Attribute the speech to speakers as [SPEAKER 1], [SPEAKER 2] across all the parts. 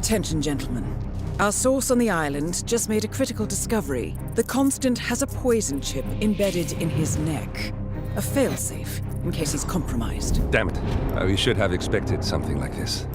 [SPEAKER 1] Attention, gentlemen. Our source on the island just made a critical discovery. The Constant has a poison chip embedded in his neck. A failsafe, in case he's compromised.
[SPEAKER 2] Damn it. We should have expected something like this.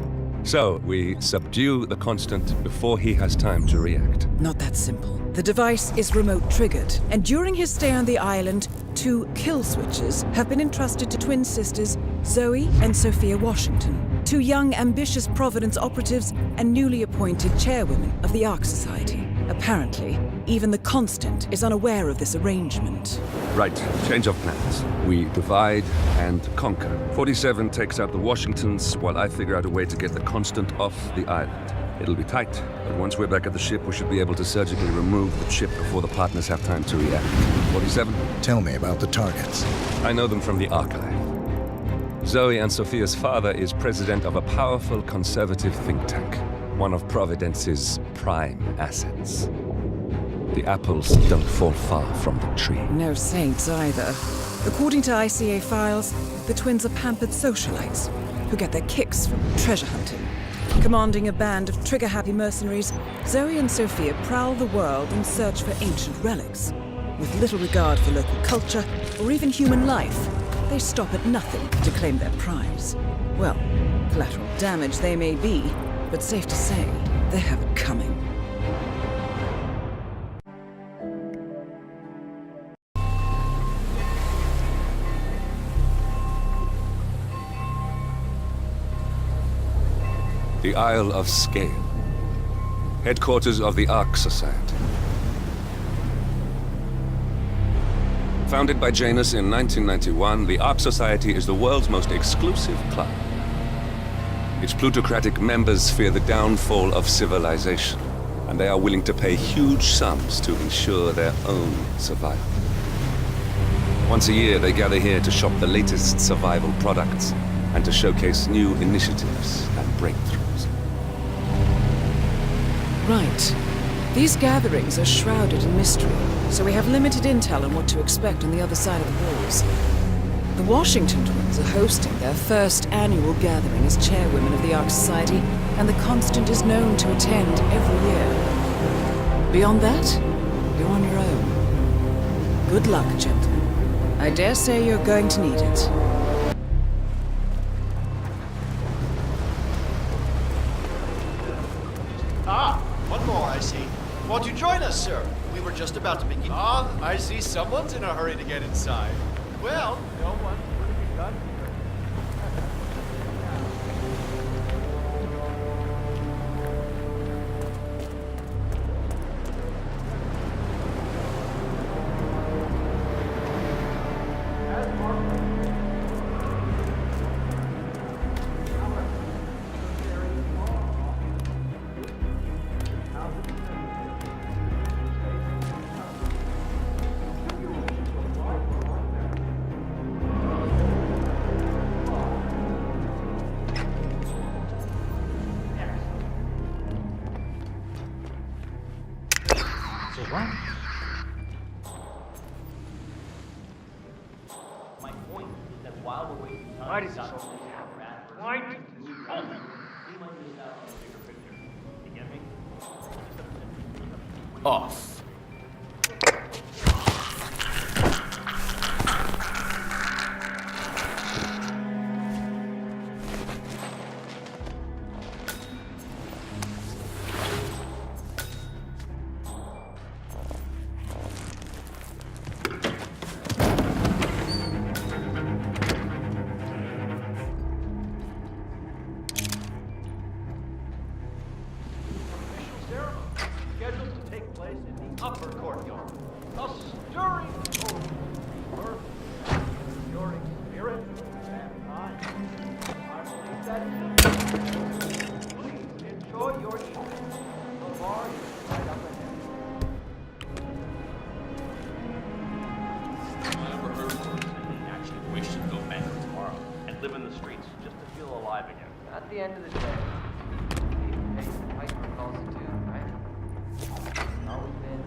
[SPEAKER 2] So, we subdue the Constant before he has time to react.
[SPEAKER 1] Not that simple. The device is remote triggered, and during his stay on the island, 2 kill switches have been entrusted to twin sisters Zoe and Sophia Washington, 2 young, ambitious Providence operatives and newly appointed chairwomen of the ARK Society. Apparently, even the Constant is unaware of this arrangement.
[SPEAKER 2] Right, change of plans. We divide and conquer. 47 takes out the Washingtons, while I figure out a way to get the Constant off the island. It'll be tight, but once we're back at the ship, we should be able to surgically remove the chip before the partners have time to react. 47?
[SPEAKER 3] Tell me about the targets.
[SPEAKER 2] I know them from the archive. Zoe and Sophia's father is president of a powerful conservative think tank, one of Providence's prime assets. The apples don't fall far from the tree.
[SPEAKER 1] No saints either. According to ICA files, the twins are pampered socialites who get their kicks from treasure hunting. Commanding a band of trigger-happy mercenaries, Zoe and Sophia prowl the world in search for ancient relics. With little regard for local culture or even human life, they stop at nothing to claim their prize. Well, collateral damage they may be, but safe to say, they have it coming.
[SPEAKER 2] The Isle of Sgail, headquarters of the ARK Society. Founded by Janus in 1991, the ARK Society is the world's most exclusive club. Its plutocratic members fear the downfall of civilization, and they are willing to pay huge sums to ensure their own survival. Once a year, they gather here to shop the latest survival products and to showcase new initiatives and breakthroughs.
[SPEAKER 1] Right. These gatherings are shrouded in mystery, so we have limited intel on what to expect on the other side of the walls. The Washington twins are hosting their first annual gathering as chairwomen of the ARK Society, and the Constant is known to attend every year. Beyond that, you're on your own. Good luck, gentlemen. I dare say you're going to need it.
[SPEAKER 4] One more, I see. Won't you join us, sir? We were just about to begin.
[SPEAKER 5] I see someone's in a hurry to get inside. Well, no one would have begun here.
[SPEAKER 6] My point is that while we're wasting time,
[SPEAKER 5] Why does this always
[SPEAKER 6] happen?
[SPEAKER 5] Why does this
[SPEAKER 6] We might miss out on the bigger picture. You get me?
[SPEAKER 5] off?
[SPEAKER 4] Scheduled to take place in the upper courtyard. A stirring toast to birth, enduring spirit, and mind. I believe that is it. Please enjoy your evening. The bar is right up ahead.
[SPEAKER 6] I overheard and actually wish to go back tomorrow and live in the streets just to feel alive again.
[SPEAKER 7] At the end of the day, the pace of hyper calls it too, right? Always been.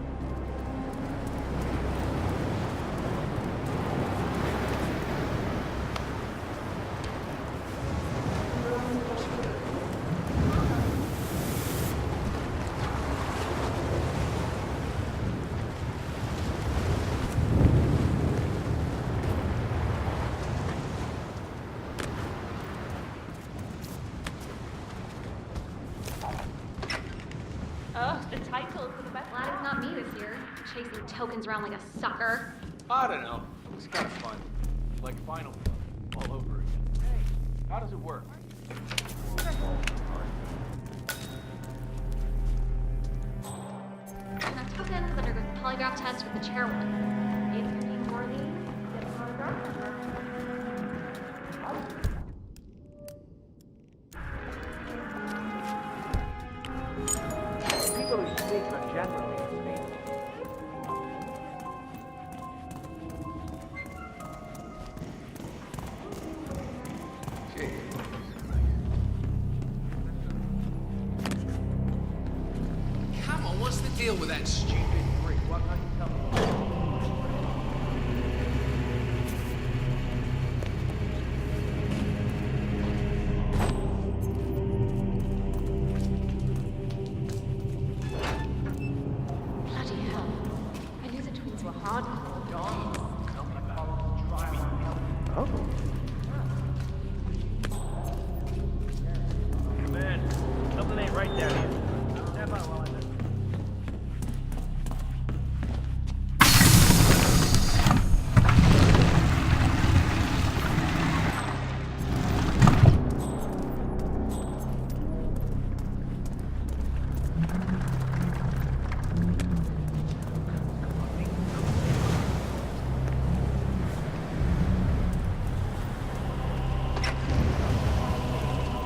[SPEAKER 8] The title for the best.
[SPEAKER 9] Glad it's not me this year, chasing tokens around like a sucker.
[SPEAKER 5] I don't know. It was kind of fun. Like Final Club, all over again. Hey, how does it work?
[SPEAKER 9] And that tokens undergo the polygraph test with the chairwoman. 8 more of these, get a polygraph.
[SPEAKER 4] People who speak are generally esteemed.
[SPEAKER 5] Come on, what's the deal with that stupid brick? Why can't you tell me?
[SPEAKER 9] Bloody hell. I knew the twins were hard.
[SPEAKER 6] Man, something ain't right down here. Step out while I listen.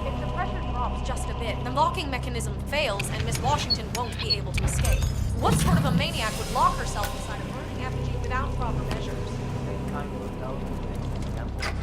[SPEAKER 8] If the pressure drops just a bit, the locking mechanism fails and Miss Washington won't be able to escape. What sort of a maniac would lock herself inside a burning effigy without proper measures?
[SPEAKER 4] Same kind of intelligence makes the temple and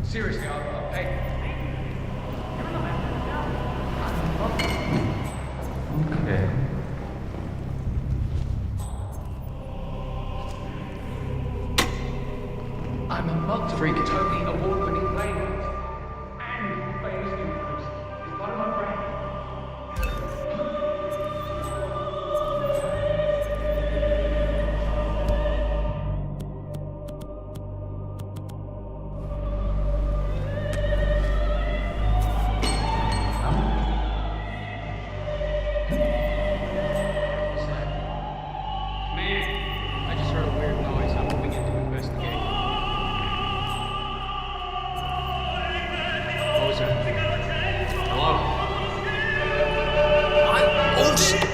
[SPEAKER 5] Seriously, I'll pay. Okay. I'm a multi-freak, totally award-winning playwright. And famous humorist. He's one of my friends. Man, I just heard a weird noise. I'm moving in to investigate. What was that? Hello? Oh, shit!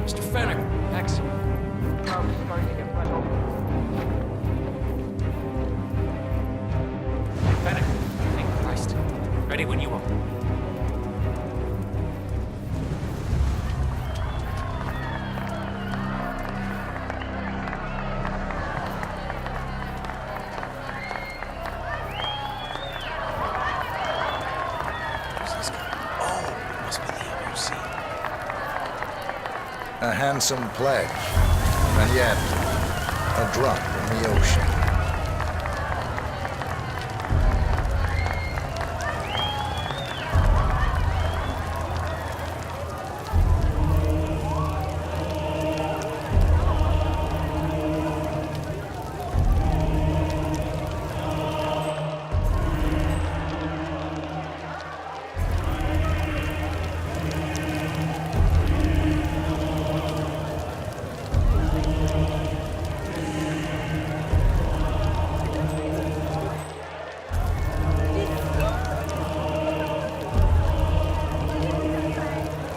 [SPEAKER 5] Mr. Fennec, excellent.
[SPEAKER 4] I was starting to get run over.
[SPEAKER 5] Fennec, thank Christ. Ready when you are.
[SPEAKER 3] A handsome pledge, and yet a drop in the ocean.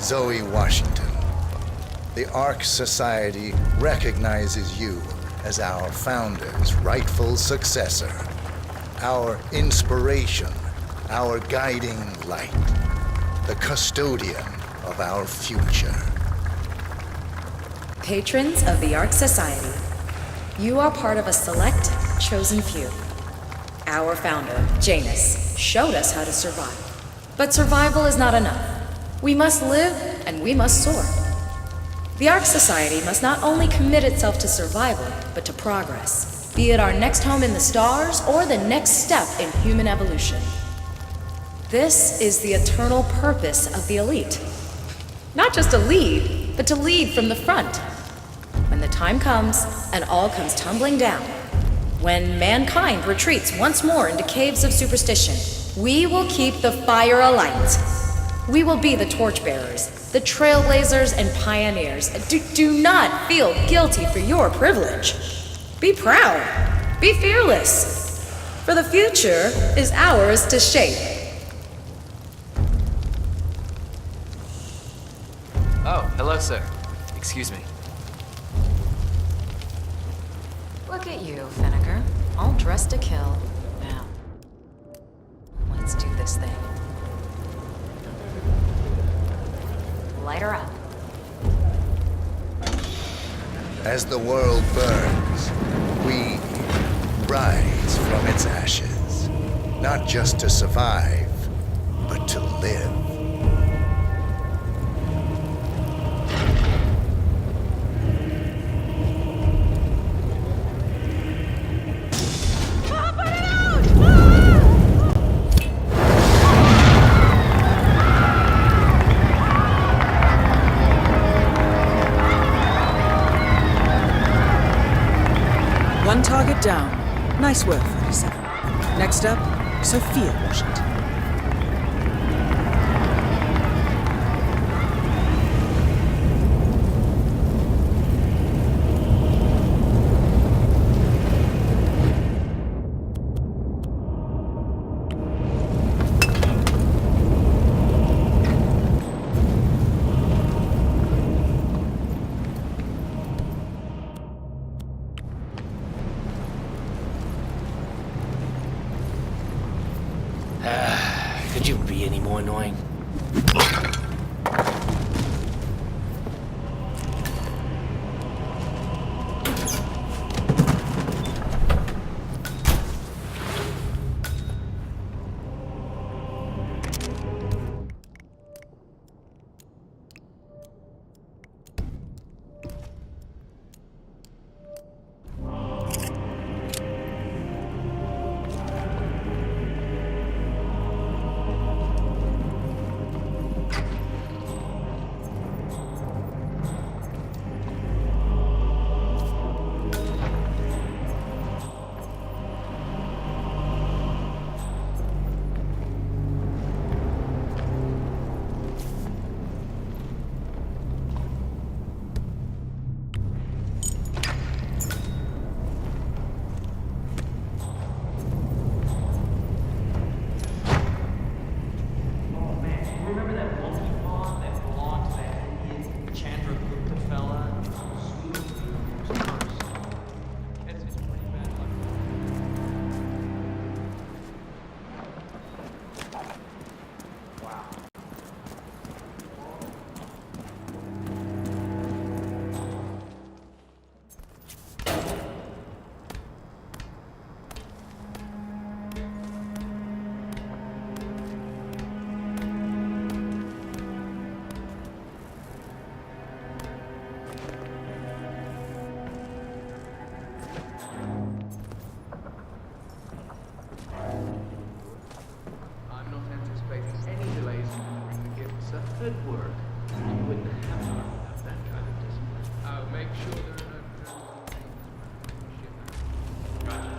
[SPEAKER 3] Zoe Washington, the ARK Society recognizes you as our founder's rightful successor, our inspiration, our guiding light, the custodian of our future.
[SPEAKER 10] Patrons of the ARK Society, you are part of a select, chosen few. Our founder, Janus, showed us how to survive. But survival is not enough. We must live and we must soar. The ARK Society must not only commit itself to survival, but to progress, be it our next home in the stars or the next step in human evolution. This is the eternal purpose of the elite. Not just to lead, but to lead from the front. When the time comes and all comes tumbling down, when mankind retreats once more into caves of superstition, we will keep the fire alight. We will be the torchbearers, the trailblazers and pioneers. Do not feel guilty for your privilege. Be proud. Be fearless. For the future is ours to shape.
[SPEAKER 7] Oh, hello, sir. Excuse me.
[SPEAKER 10] Look at you, Finnegar. All dressed to kill. Now, let's do this thing. Light her up.
[SPEAKER 3] As the world burns, we rise from its ashes, not just to survive, but to live.
[SPEAKER 1] One target down. Nice work, 47. Next up, Sophia Washington.
[SPEAKER 6] Could you be any more annoying?
[SPEAKER 5] Good work. You wouldn't have that kind of discipline. I'll make sure there are no... Gotcha.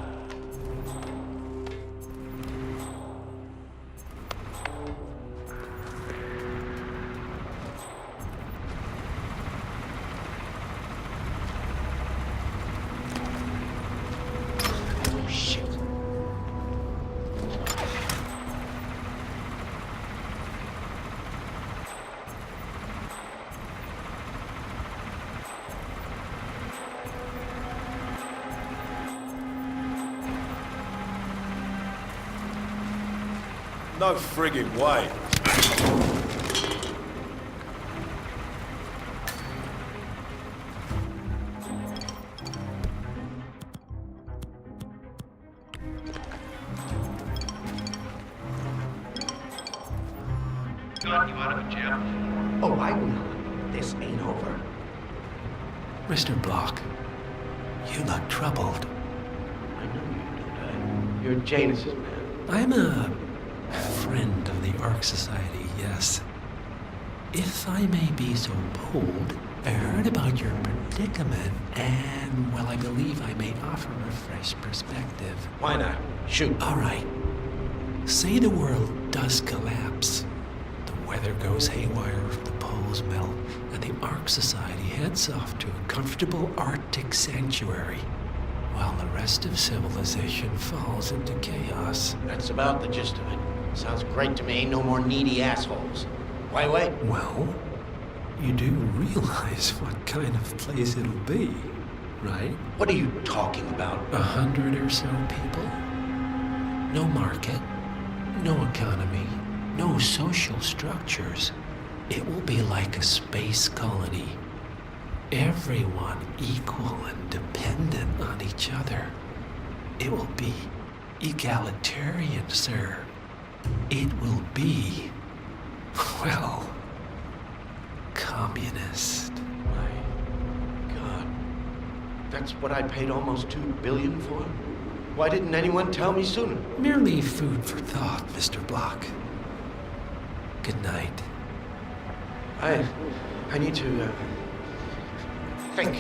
[SPEAKER 11] No friggin' way.
[SPEAKER 5] Got you out of jail. Oh, I will. This ain't over.
[SPEAKER 12] Mr. Block, you look troubled.
[SPEAKER 5] I know you, don't I? You're Janus's man.
[SPEAKER 12] I'm a friend of the ARK Society, yes. If I may be so bold, I heard about your predicament, and, well, I believe I may offer a fresh perspective.
[SPEAKER 5] Why not? Shoot.
[SPEAKER 12] All right. Say the world does collapse. The weather goes haywire, the poles melt, and the ARK Society heads off to a comfortable Arctic sanctuary, while the rest of civilization falls into chaos.
[SPEAKER 5] That's about the gist of it. Sounds great to me. No more needy assholes. Why wait?
[SPEAKER 12] Well, you do realize what kind of place it'll be, right?
[SPEAKER 5] What are you talking about?
[SPEAKER 12] 100 or so people? No market, no economy, no social structures. It will be like a space colony. Everyone equal and dependent on each other. It will be egalitarian, sir. It will be, well, communist.
[SPEAKER 5] My God. That's what I paid almost $2 billion for? Why didn't anyone tell me sooner?
[SPEAKER 12] Merely food for thought, Mr. Block. Good night.
[SPEAKER 5] I need to, think.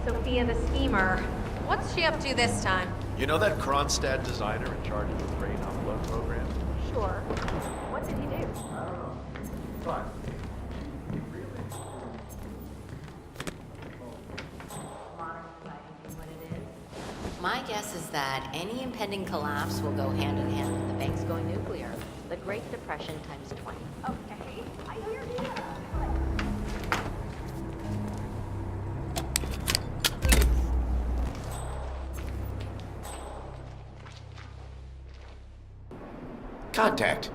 [SPEAKER 8] Sophia the schemer. What's she up to this time?
[SPEAKER 11] You know that Kronstadt designer in charge of the brain upload program?
[SPEAKER 8] Sure. What did he do?
[SPEAKER 11] I don't know. Fine.
[SPEAKER 13] My guess is that any impending collapse will go hand in hand with the banks going nuclear. The Great Depression times 20.
[SPEAKER 8] Okay, I hear you.
[SPEAKER 5] Contact.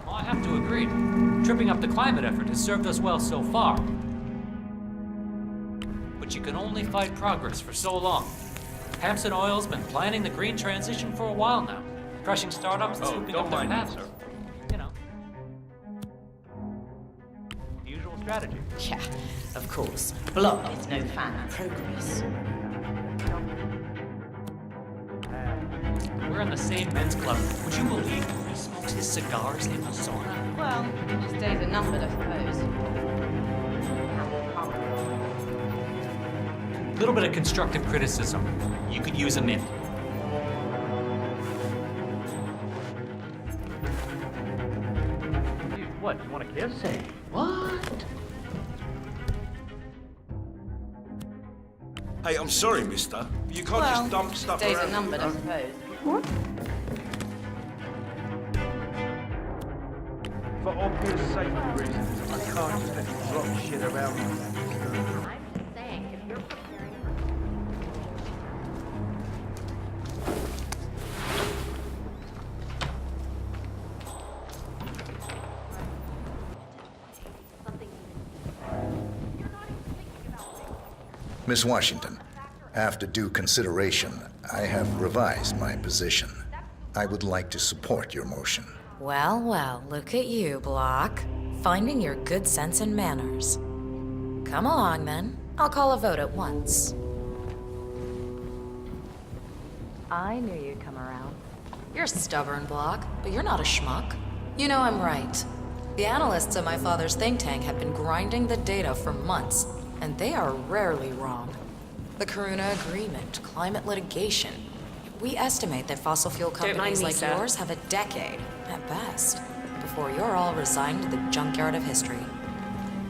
[SPEAKER 14] I have to agree. Tripping up the climate effort has served us well so far. But you can only fight progress for so long. Hampson Oil's been planning the green transition for a while now. Crushing startups and swooping up their
[SPEAKER 6] mind me,
[SPEAKER 14] paths.
[SPEAKER 6] sir.
[SPEAKER 14] You know.
[SPEAKER 6] Usual strategy.
[SPEAKER 15] Yeah, of course. Blood is no fan of progress.
[SPEAKER 14] We're in the same men's club. Would you believe he smokes his cigars in the sauna?
[SPEAKER 15] Well, his days are numbered, I suppose.
[SPEAKER 14] A little bit of constructive criticism. You could use a mint.
[SPEAKER 6] Dude, what? You want a kiss?
[SPEAKER 15] Say, what?
[SPEAKER 16] Hey, I'm sorry, mister. You can't just dump stuff
[SPEAKER 15] days
[SPEAKER 16] around.
[SPEAKER 15] are numbered, I suppose. What?
[SPEAKER 11] For obvious safety reasons, I can't just let you drop shit around like that.
[SPEAKER 13] I'm just saying, if you're preparing for
[SPEAKER 3] Miss Washington, after due consideration, I have revised my position. I would like to support your motion.
[SPEAKER 10] Well, well, look at you, Block. Finding your good sense and manners. Come along, then. I'll call a vote at once. I knew you'd come around. You're stubborn, Block, but you're not a schmuck. You know I'm right. The analysts at my father's think tank have been grinding the data for months, and they are rarely wrong. The Karuna Agreement, climate litigation. We estimate that fossil fuel companies like yours have a decade, at best, before you're all resigned to the junkyard of history.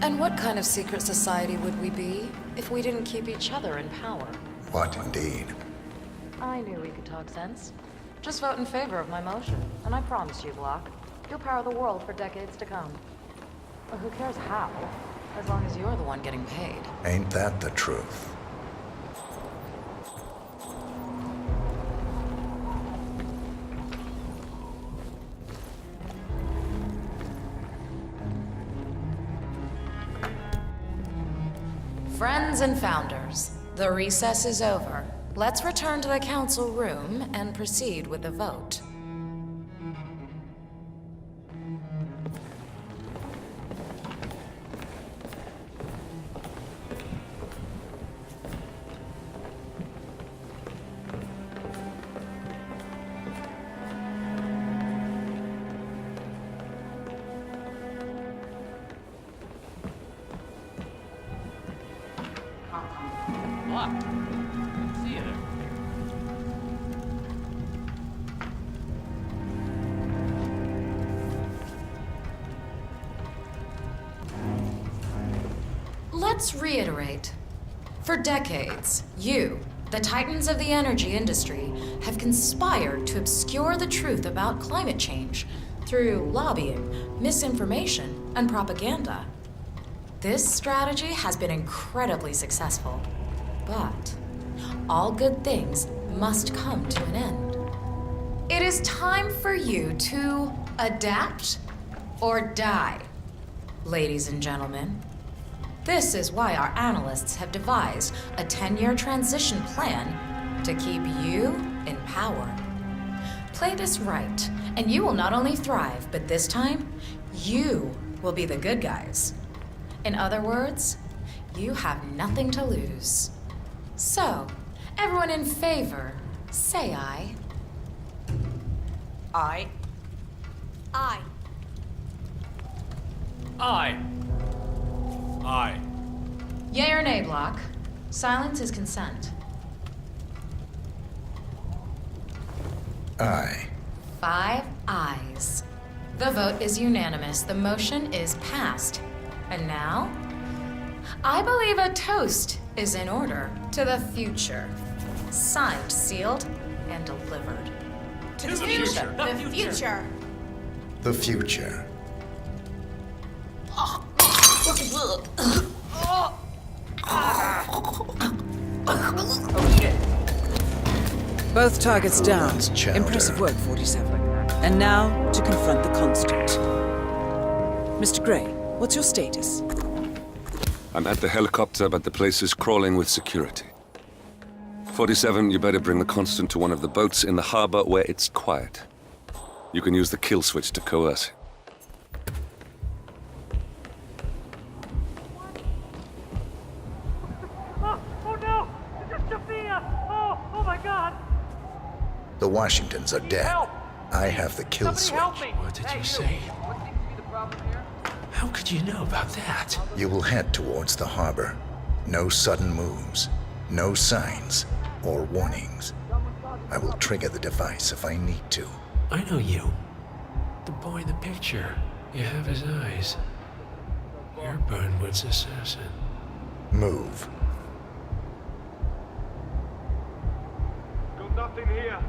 [SPEAKER 10] And what kind of secret society would we be if we didn't keep each other in power?
[SPEAKER 3] What indeed?
[SPEAKER 10] I knew we could talk sense. Just vote in favor of my motion, and I promise you, Block, you'll power the world for decades to come. Well, who cares how, as long as you're the one getting paid.
[SPEAKER 3] Ain't that the truth?
[SPEAKER 10] Friends and founders, the recess is over. Let's return to the council room and proceed with the vote.
[SPEAKER 14] Block. See you there.
[SPEAKER 10] Let's reiterate. For decades, you, the titans of the energy industry, have conspired to obscure the truth about climate change through lobbying, misinformation, and propaganda. This strategy has been incredibly successful, but all good things must come to an end. It is time for you to adapt or die, ladies and gentlemen. This is why our analysts have devised a 10-year transition plan to keep you in power. Play this right, and you will not only thrive, but this time, you will be the good guys. In other words, you have nothing to lose. So, everyone in favor, say aye.
[SPEAKER 15] Aye.
[SPEAKER 8] Aye.
[SPEAKER 14] Aye. Aye.
[SPEAKER 10] Yea or nay, Block? Silence is consent.
[SPEAKER 3] Aye.
[SPEAKER 10] 5 ayes. The vote is unanimous. The motion is passed. And now, I believe a toast is in order to the future. Signed, sealed, and delivered.
[SPEAKER 8] To the future. The future.
[SPEAKER 3] The future.
[SPEAKER 1] Both targets down.
[SPEAKER 3] That's chowder.
[SPEAKER 1] Impressive work, 47. And now, to confront the constant. Mr. Gray, what's your status?
[SPEAKER 2] I'm at the helicopter, but the place is crawling with security. 47, you better bring the Constant to one of the boats in the harbor where it's quiet. You can use the kill switch to coerce him.
[SPEAKER 4] Oh no! It's Sophia! Oh my God!
[SPEAKER 3] The Washingtons are dead. I have the kill switch.
[SPEAKER 12] What did you say? How could you know about that?
[SPEAKER 3] You will head towards the harbor. No sudden moves, no signs or warnings. I will trigger the device if I need to.
[SPEAKER 12] I know you. The boy in the picture. You have his eyes. You're Burnwood's assassin.
[SPEAKER 3] Move.
[SPEAKER 4] Got nothing here.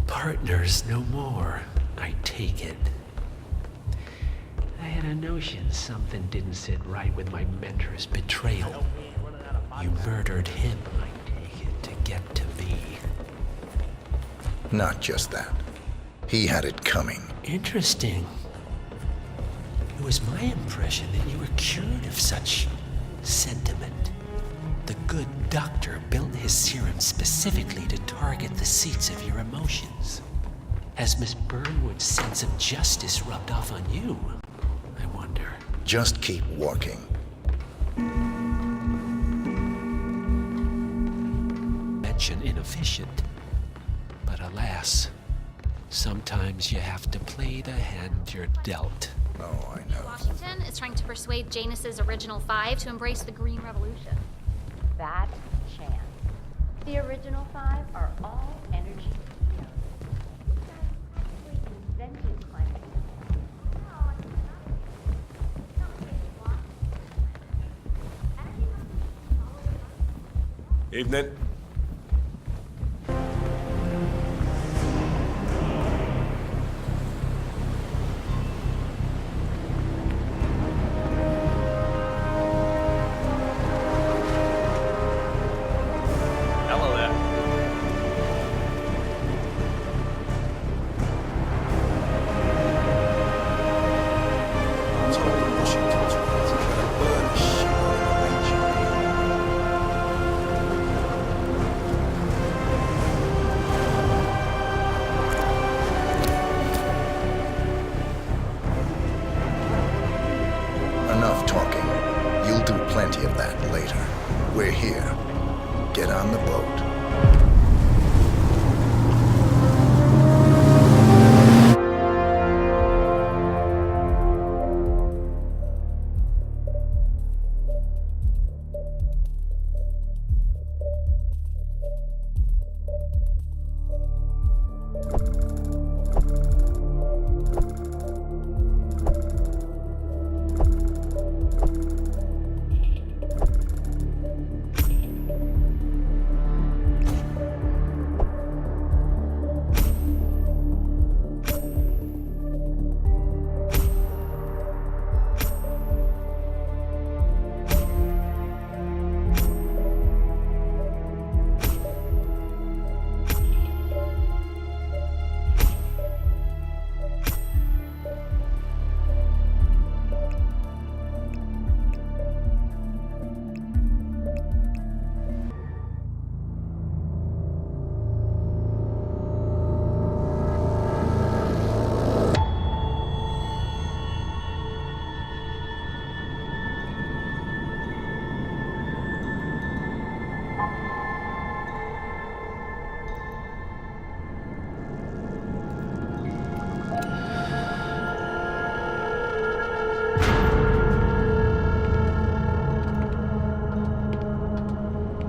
[SPEAKER 12] Partners no more, I take it. I had a notion something didn't sit right with my mentor's betrayal. You murdered him, I take it, to get to me.
[SPEAKER 3] Not just that. He had it coming.
[SPEAKER 12] Interesting. It was my impression that you were cured of such sentiment. The good doctor built his serum specifically to target the seats of your emotions. Has Miss Burnwood's sense of justice rubbed off on you? I wonder.
[SPEAKER 3] Just keep walking.
[SPEAKER 12] Mention inefficient. But alas, sometimes you have to play the hand you're dealt.
[SPEAKER 3] Oh, I know.
[SPEAKER 9] Washington is trying to persuade Janus's original 5 to embrace the Green Revolution.
[SPEAKER 13] That chance. The original 5 are all energy heroes. You guys actually invented climate change.
[SPEAKER 16] Evening.
[SPEAKER 6] Hello there.
[SPEAKER 3] Enough talking. You'll do plenty of that later. We're here. Get on the boat.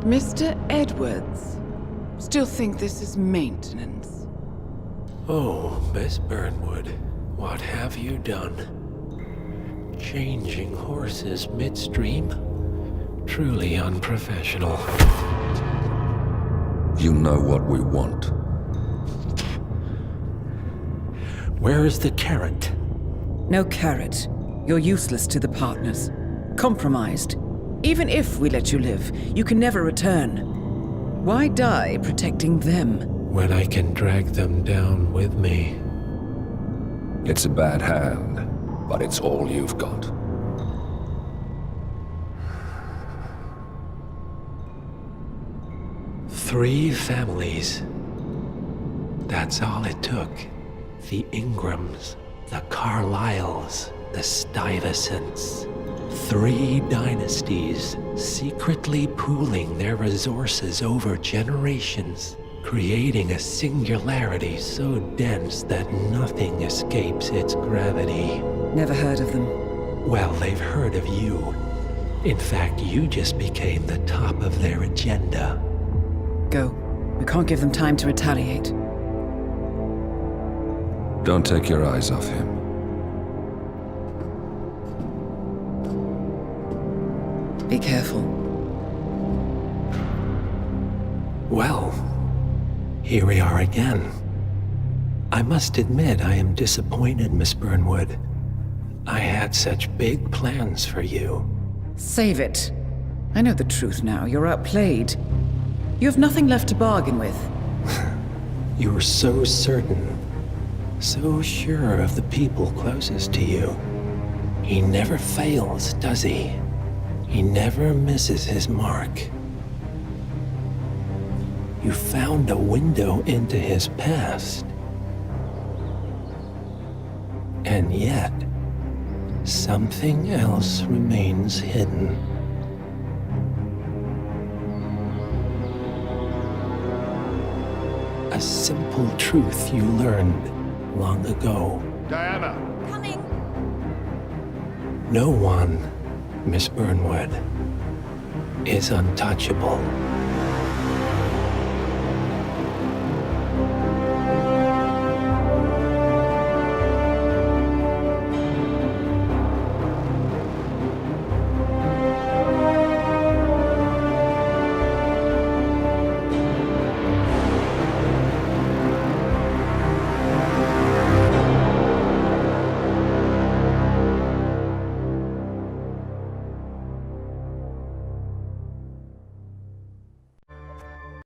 [SPEAKER 1] Mr. Edwards, still think this is maintenance?
[SPEAKER 12] Oh, Miss Burnwood, what have you done? Changing horses midstream? Truly unprofessional.
[SPEAKER 2] You know what we want.
[SPEAKER 12] Where is the carrot?
[SPEAKER 1] No carrot. You're useless to the partners. Compromised. Even if we let you live, you can never return. Why die protecting them?
[SPEAKER 12] When I can drag them down with me.
[SPEAKER 2] It's a bad hand, but it's all you've got.
[SPEAKER 12] Three families. That's all it took. The Ingrams, the Carlyles, the Stuyvesants. 3 dynasties secretly pooling their resources over generations, creating a singularity so dense that nothing escapes its gravity.
[SPEAKER 1] Never heard of them.
[SPEAKER 12] Well, they've heard of you. In fact, you just became the top of their agenda.
[SPEAKER 1] Go. We can't give them time to retaliate.
[SPEAKER 2] Don't take your eyes off him.
[SPEAKER 1] Be careful.
[SPEAKER 12] Well, here we are again. I must admit I am disappointed, Miss Burnwood. I had such big plans for you.
[SPEAKER 1] Save it. I know the truth now. You're outplayed. You have nothing left to bargain with.
[SPEAKER 12] You were so certain, so sure of the people closest to you. He never fails, does he? He never misses his mark. You found a window into his past. And yet, something else remains hidden. A simple truth you learned long ago.
[SPEAKER 16] Diana!
[SPEAKER 8] Coming!
[SPEAKER 12] No one, Miss Burnwood, is untouchable.